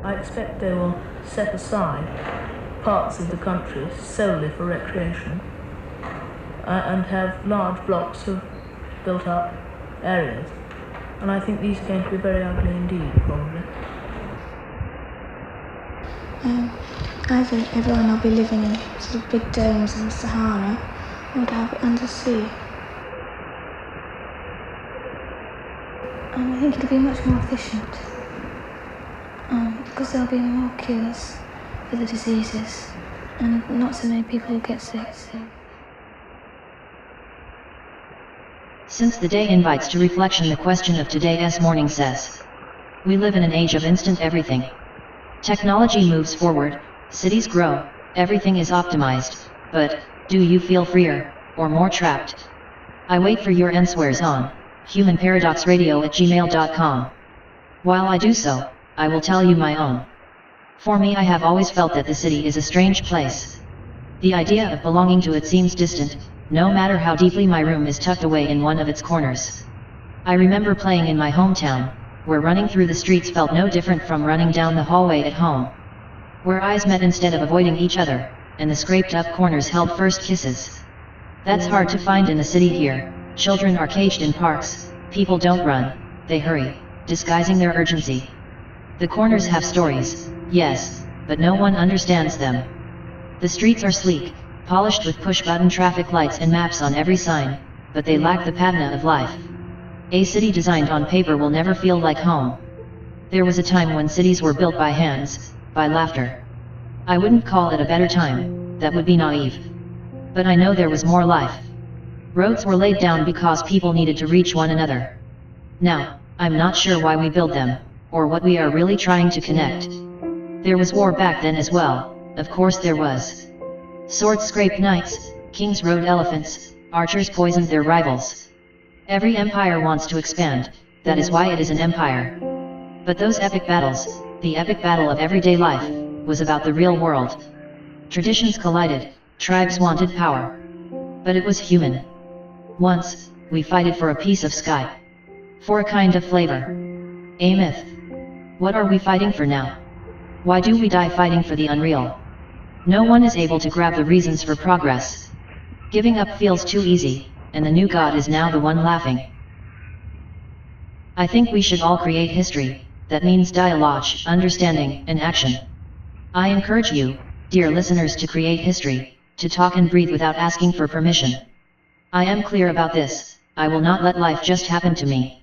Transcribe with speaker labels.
Speaker 1: I expect they will set aside parts of the country solely for recreation and have large blocks of built-up areas. And I think these are going to be very ugly indeed, probably.
Speaker 2: Either everyone will be living in sort of big domes in the Sahara, or they'll be undersea. I think it'll be much more efficient, because there'll be more cures for the diseases, and not so many people will get sick.
Speaker 3: Since the day invites to reflection, the question of today's morning says, we live in an age of instant everything. Technology moves forward, cities grow, everything is optimized, but do you feel freer, or more trapped? I wait for your answers on humanparadoxradio@gmail.com. While I do so, I will tell you my own. For me, I have always felt that the city is a strange place. The idea of belonging to it seems distant, no matter how deeply my room is tucked away in one of its corners. I remember playing in my hometown, where running through the streets felt no different from running down the hallway at home. Where eyes met instead of avoiding each other, and the scraped-up corners held first kisses. That's hard to find in the city here. Children are caged in parks, people don't run, they hurry, disguising their urgency. The corners have stories, yes, but no one understands them. The streets are sleek, polished with push-button traffic lights and maps on every sign, but they lack the patina of life. A city designed on paper will never feel like home. There was a time when cities were built by hands, by laughter. I wouldn't call it a better time, that would be naive. But I know there was more life. Roads were laid down because people needed to reach one another. Now, I'm not sure why we build them, or what we are really trying to connect. There was war back then as well, of course there was. Swords scraped knights, kings rode elephants, archers poisoned their rivals. Every empire wants to expand, that is why it is an empire. But those epic battles, the epic battle of everyday life, was about the real world. Traditions collided, tribes wanted power. But it was human. Once, we fighted for a piece of sky. For a kind of flavor. A myth. What are we fighting for now? Why do we die fighting for the unreal? No one is able to grab the reasons for progress. Giving up feels too easy, and the new god is now the one laughing. I think we should all create history, that means dialogue, understanding, and action. I encourage you, dear listeners, to create history, to talk and breathe without asking for permission. I am clear about this, I will not let life just happen to me.